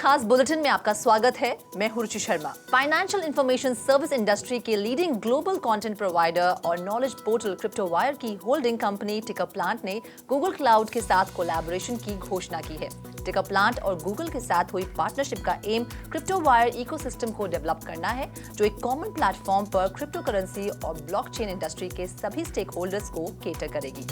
खास बुलेटिन में आपका स्वागत है। मैं हूं Ruchi Sharma. Financial information service industry के लीडिंग ग्लोबल कंटेंट प्रोवाइडर और नॉलेज पोर्टल क्रिप्टोवायर की होल्डिंग कंपनी टिकरप्लांट ने गूगल क्लाउड के साथ कोलैबोरेशन की घोषणा की है। टिकरप्लांट और गूगल के साथ हुई पार्टनरशिप का एम क्रिप्टोवायर इकोसिस्टम को डेवलप करना है, जो एक कॉमन प्लेटफॉर्म पर क्रिप्टो करेंसी और ब्लॉकचेन इंडस्ट्री के सभी स्टेक होल्डर्स को केटर करेगी।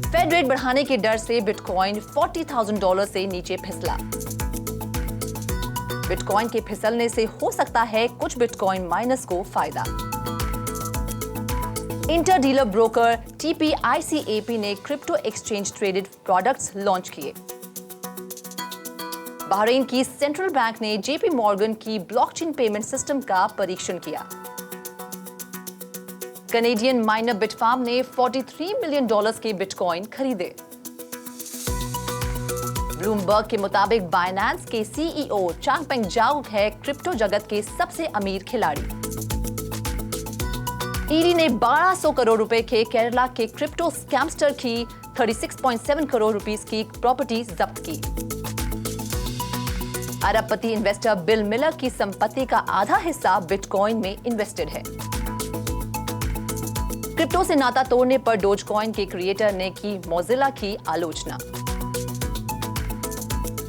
फेड रेट बढ़ाने के डर से बिटकॉइन $40,000 से नीचे फिसला। बिटकॉइन के फिसलने से हो सकता है कुछ बिटकॉइन माइनर्स को फायदा। इंटर डीलर ब्रोकर TPICAP ने crypto exchange traded products launch किए। बहरीन की सेंट्रल बैंक ने JP मॉर्गन की ब्लॉकचेन पेमेंट सिस्टम का परीक्षण किया। कनेडियन माइनर बिटफार्म ने $43 मिलियन के बिटकॉइन खरीदे। ब्लूमबर्ग के मुताबिक बाइनेंस के CEO चांगपेंग जाओ है क्रिप्टो जगत के सबसे अमीर खिलाड़ी। ईडी ने 1200 करोड़ रुपए के केरला के क्रिप्टो स्कैमस्टर की 36.7 करोड़ रुपीस की प्रॉपर्टी जब्त की। अरबपति इन्वेस्टर बिल मिलर की संपत्ति का आधा हिस्सा बिटकॉइन में इन्वेस्टेड है। क्रिप्टो से नाता तोड़ने पर डोजकॉइन के क्रिएटर ने की मोजिला की आलोचना।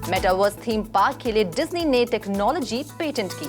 मेटावर्स थीम पार्क के लिए डिज्नी ने टेक्नोलॉजी पेटेंट की।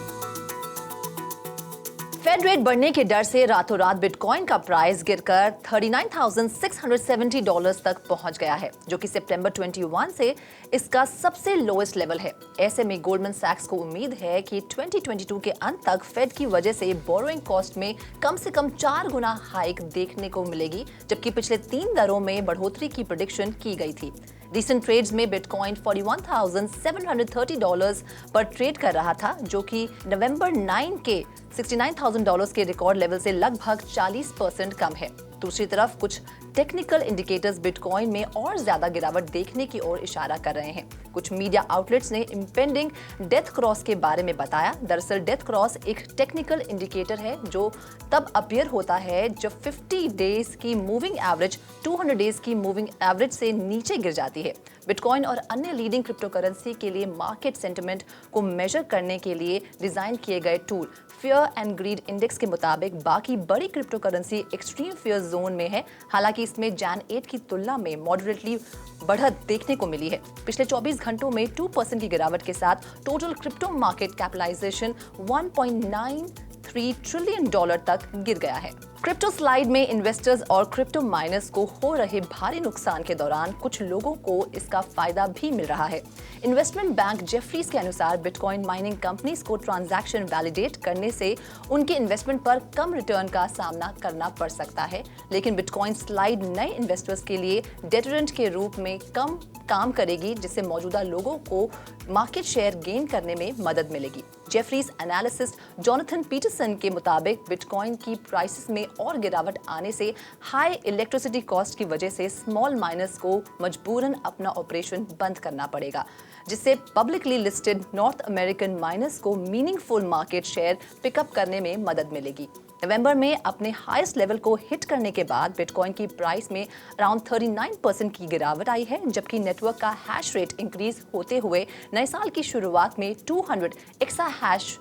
फेड रेट बढ़ने के डर से रातों रात बिटकॉइन का प्राइस गिरकर $39,670 तक पहुंच गया है, जो कि सितंबर 21 से इसका सबसे लोएस्ट लेवल है। ऐसे में गोल्डमैन सैक्स को उम्मीद है कि 2022 के अंत तक फेड की वजह से बोरोइंग कॉस्ट में कम से कम 4 गुना हाइक देखने को मिलेगी, जबकि पिछले 3 दरों में बढ़ोतरी की प्रेडिक्शन की गई थी। रिसेंट ट्रेड्स में बिटकॉइन $41,730 पर ट्रेड कर रहा था, जो कि नवंबर 9 के $69,000 के रिकॉर्ड लेवल से लगभग 40% कम है। दूसरी तरफ कुछ टेक्निकल इंडिकेटर्स बिटकॉइन में और ज्यादा गिरावट देखने की ओर इशारा कर रहे हैं। कुछ मीडिया आउटलेट्स ने इम्पेंडिंग डेथ क्रॉस के बारे में बताया। दरअसल डेथ क्रॉस एक टेक्निकल इंडिकेटर है जो तब अपीयर होता है जब 50 डेज की मूविंग एवरेज 200 डेज की मूविंग एवरेज से नीचे गिर जाती है। बिटकॉइन और अन्य लीडिंग क्रिप्टो करेंसी के लिए मार्केट सेंटिमेंट को मेजर करने के लिए डिजाइन किए गए tool fear and greed index के मुताबिक बाकी बड़ी crypto currency extreme fear zone में है। हालांकि इसमें जैन 8 की तुलना में मॉडरेटली बढ़त देखने को मिली है। पिछले 24 घंटों में 2% की गिरावट के साथ total crypto market capitalization $1.93 trillion तक गिर गया है। क्रिप्टो स्लाइड में इन्वेस्टर्स और क्रिप्टो माइनर्स को हो रहे भारी नुकसान के दौरान कुछ लोगों को इसका फायदा भी मिल रहा है। इन्वेस्टमेंट बैंक जेफरीज के अनुसार बिटकॉइन माइनिंग कंपनीज को ट्रांजैक्शन वैलिडेट करने से उनके इन्वेस्टमेंट पर कम रिटर्न का सामना करना पड़ सकता है, लेकिन बिटकॉइन स्लाइड नए इन्वेस्टर्स के लिए डेटरेंट के रूप में कम काम करेगी, जिससे मौजूदा लोगों को मार्केट शेयर गेन करने में मदद मिलेगी। जेफरीज एनालिसिस्ट जॉनथन पीटरसन के मुताबिक बिटकॉइन की प्राइसेस में और गिरावट आने से हाई इलेक्ट्रिसिटी कॉस्ट की वजह से स्मॉल माइनर्स को मजबूरन अपना ऑपरेशन बंद करना पड़ेगा, जिससे publicly listed North American miners को मीनिंगफुल मार्केट शेयर पिकअप करने में मदद मिलेगी। नवंबर में अपने हाईएस्ट लेवल को हिट करने के बाद बिटकॉइन की प्राइस में अराउंड 39% की गिरावट आई है, जबकि नेटवर्क का हैश रेट इंक्रीज होते हुए नए साल की शुरुआत में 200 एक्सा हैश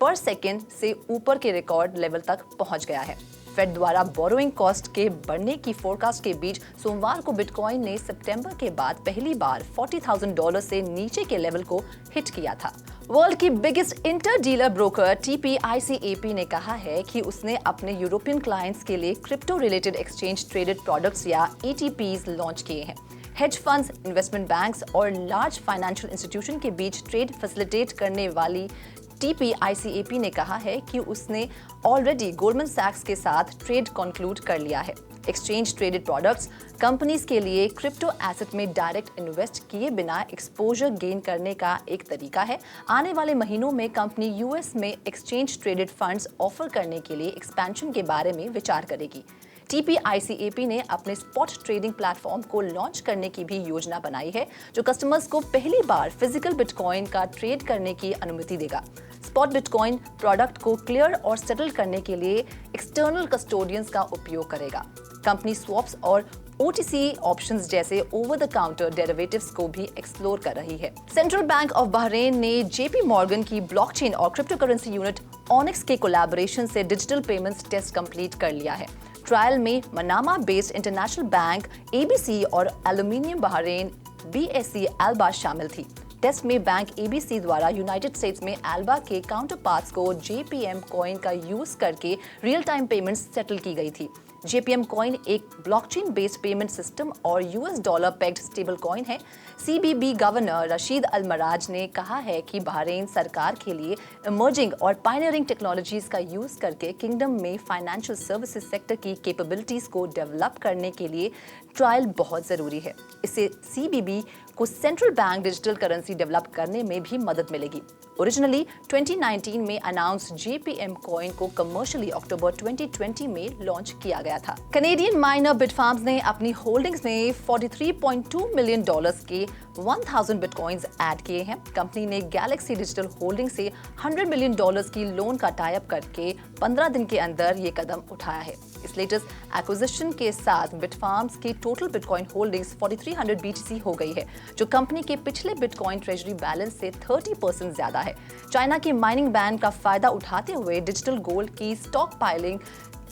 पर सेकेंड से ऊपर के रिकॉर्ड लेवल तक पहुंच गया है। फेड द्वारा बोरोइंग कॉस्ट के बढ़ने की फोरकास्ट के बीच सोमवार को बिटकॉइन ने सितंबर के बाद पहली बार $40,000 से नीचे के लेवल को हिट किया था। वर्ल्ड की biggest inter dealer broker TPICAP ने कहा है कि उसने अपने यूरोपियन क्लाइंट्स के लिए crypto related exchange traded products या ETPs लॉन्च किए हैं। हेज फंड्स, इन्वेस्टमेंट बैंक्स और लार्ज फाइनेंशियल इंस्टीट्यूशन के बीच ट्रेड फैसिलिटेट करने वाली TPICAP ने कहा है कि उसने ऑलरेडी गोल्डमैन सैक्स के साथ ट्रेड कंक्लूड कर लिया है। एक्सचेंज ट्रेडेड प्रोडक्ट्स कंपनीज के लिए क्रिप्टो एसेट में डायरेक्ट इन्वेस्ट किए बिना एक्सपोजर गेन करने का एक तरीका है। आने वाले महीनों में कंपनी US में एक्सचेंज ट्रेडेड फंड्स ऑफर करने के लिए एक्सपेंशन के बारे में विचार करेगी। TPICAP ने अपने स्पॉट ट्रेडिंग प्लेटफॉर्म को लॉन्च करने की भी योजना बनाई है, जो कस्टमर्स को पहली बार फिजिकल बिटकॉइन का ट्रेड करने की अनुमति देगा। स्पॉट बिटकॉइन प्रोडक्ट को क्लियर और सेटल करने के लिए एक्सटर्नल कस्टोडियंस का उपयोग करेगा। कंपनी स्वैप्स और OTC ऑप्शंस जैसे ओवर द काउंटर डेरिवेटिव्स को भी एक्सप्लोर कर रही है। सेंट्रल बैंक ऑफ बहरेन ने JP मॉर्गन की ब्लॉकचेन और क्रिप्टो करेंसी यूनिट ऑनिक्स के कोलैबोरेशन से डिजिटल पेमेंट्स टेस्ट कंप्लीट कर लिया है। ट्रायल में Manama based international bank ABC और एल्यूमिनियम बहरेन BSE एल्बा शामिल थी। टेस्ट में बैंक ABC द्वारा यूनाइटेड स्टेट्स में एल्बा के काउंटरपार्ट्स को JPM कॉइन का यूज करके रियल टाइम पेमेंट्स सेटल की गई थी। JPM कॉइन एक ब्लॉकचेन बेस्ड पेमेंट सिस्टम और US dollar pegged stable coin है। CBB गवर्नर रशीद अल मराज ने कहा है कि बहरीन सरकार के लिए इमर्जिंग और पायनियरिंग टेक्नोलॉजीज का यूज करके किंगडम में फाइनेंशियल सर्विसेज सेक्टर की कैपेबिलिटीज को डेवलप करने के लिए ट्रायल बहुत जरूरी है। इससे CBB को central bank digital currency develop करने में भी मदद मिलेगी। ओरिजिनली 2019 में अनाउंस JPM कॉइन को कमर्शियली अक्टूबर 2020 में लॉन्च किया गया था। कनेडियन माइनर बिटफार्म्स ने अपनी होल्डिंग्स में $43.2 मिलियन के 1000 बिटकॉइंस ऐड किए हैं। कंपनी ने गैलेक्सी डिजिटल होल्डिंग से $100 मिलियन की लोन का टाई अप करके 15 दिन के अंदर ये कदम उठाया है। इस लेटेस्ट एक्विजिशन के साथ बिटफार्म्स की टोटल बिटकॉइन होल्डिंग्स 4300 BTC हो गई है, जो कंपनी के पिछले बिटकॉइन ट्रेजरी बैलेंस से 30% ज्यादा है। चाइना के माइनिंग बैन का फायदा उठाते हुए डिजिटल गोल्ड की स्टॉक पाइलिंग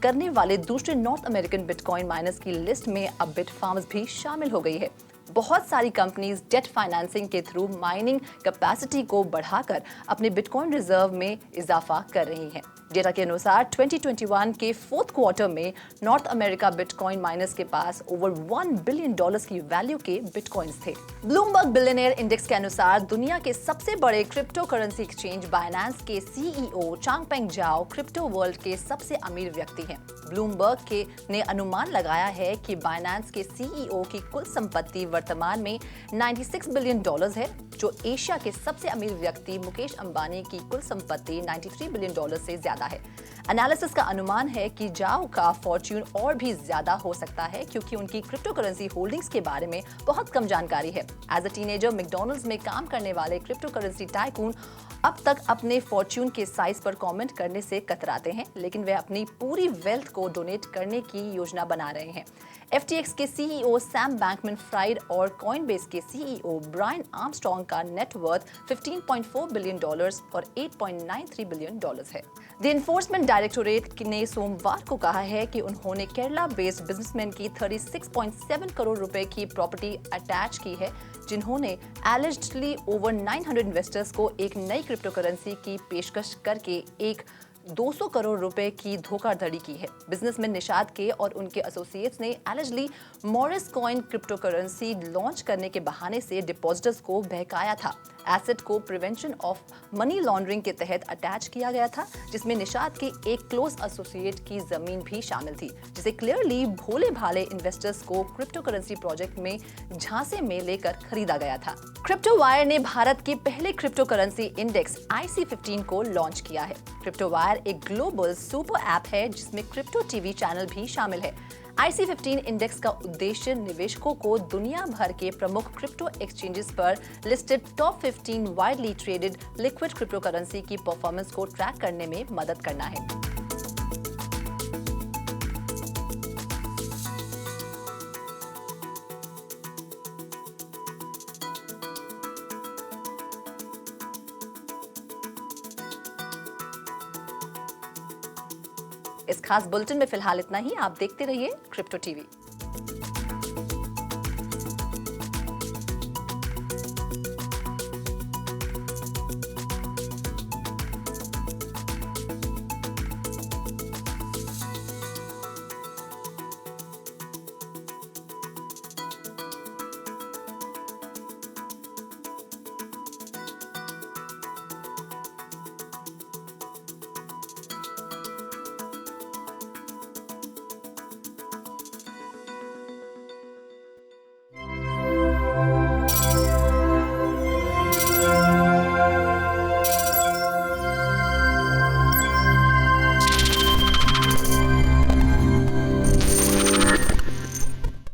करने वाले दूसरे नॉर्थ अमेरिकन बिटकॉइन माइनर्स की लिस्ट में अब बिटफार्म्स भी शामिल हो गई है। बहुत सारी कंपनीज डेट फाइनेंसिंग के थ्रू माइनिंग कैपेसिटी को बढ़ाकर अपने बिटकॉइन रिजर्व में इजाफा कर रही हैं। डेटा के अनुसार 2021 के फोर्थ क्वार्टर में नॉर्थ अमेरिका बिटकॉइन माइनर्स के पास ओवर $1 बिलियन की वैल्यू के बिटकॉइंस थे। ब्लूमबर्ग बिलियनियर इंडेक्स के अनुसार दुनिया के सबसे बड़े क्रिप्टो करेंसी एक्सचेंज बाइनेंस के CEO चांगपेंग जाओ क्रिप्टो वर्ल्ड के सबसे अमीर व्यक्ति हैं। ब्लूमबर्ग ने अनुमान लगाया है कि बाइनेंस के CEO की कुल संपत्ति वर्तमान में $96 बिलियन है, जो एशिया के सबसे अमीर व्यक्ति मुकेश अंबानी की कुल संपत्ति $93 बिलियन से ज्यादा है। एनालिसिस का अनुमान है कि जाओ का फॉर्च्यून और भी ज्यादा हो सकता है, क्योंकि उनकी क्रिप्टो करेंसी होल्डिंग्स के बारे में बहुत कम जानकारी है। एज अ टीनेजर मैकडॉनल्ड्स में काम करने वाले क्रिप्टो करेंसी टाइकून अब तक अपने फॉर्च्यून के साइज पर कमेंट करने से कतराते हैं, लेकिन वे अपनी पूरी वेल्थ को डोनेट करने की योजना बना रहे हैं। FTX के CEO सैम बैंकमैन-फ्राइड और कॉइनबेस के CEO ब्रायन आर्मस्ट्रॉन्ग का नेटवर्थ $15.4 बिलियन और $8.93 बिलियन है। द एनफोर्समेंट डायरेक्टोरेट ने सोमवार को कहा है कि उन्होंने केरला बेस्ड बिजनेसमैन की 36.7 करोड़ रुपए की प्रॉपर्टी अटैच की है, जिन्होंने एलिजिडली ओवर 900 इन्वेस्टर्स को एक नई क्रिप्टो करेंसी की पेशकश करके एक 200 करोड़ रुपए की धोखाधड़ी की है। बिजनेसमैन निशाद के और उनके एसोसिएट्स ने allegedly Morris coin crypto currency launch करने के बहाने से डिपॉजिटर्स को बहकाया था। एसेट को प्रिवेंशन ऑफ मनी लॉन्ड्रिंग के तहत अटैच किया गया था, जिसमें निशाद के एक क्लोज एसोसिएट की जमीन भी शामिल थी, जिसे क्लियरली भोले भाले इन्वेस्टर्स को क्रिप्टो करेंसी प्रोजेक्ट में झांसे में लेकर खरीदा गया था। क्रिप्टो वायर ने भारत के पहले क्रिप्टो करेंसी इंडेक्स IC15 को लॉन्च किया है। क्रिप्टो वायर एक ग्लोबल सुपर ऐप है, जिसमें क्रिप्टो टीवी चैनल भी शामिल है। IC15 इंडेक्स का उद्देश्य निवेशकों को दुनिया भर के प्रमुख क्रिप्टो एक्सचेंजेस पर listed top 15 widely traded liquid crypto currency की परफॉर्मेंस को ट्रैक करने में मदद करना है। इस खास बुलेटिन में फिलहाल इतना ही। आप देखते रहिए क्रिप्टो टीवी।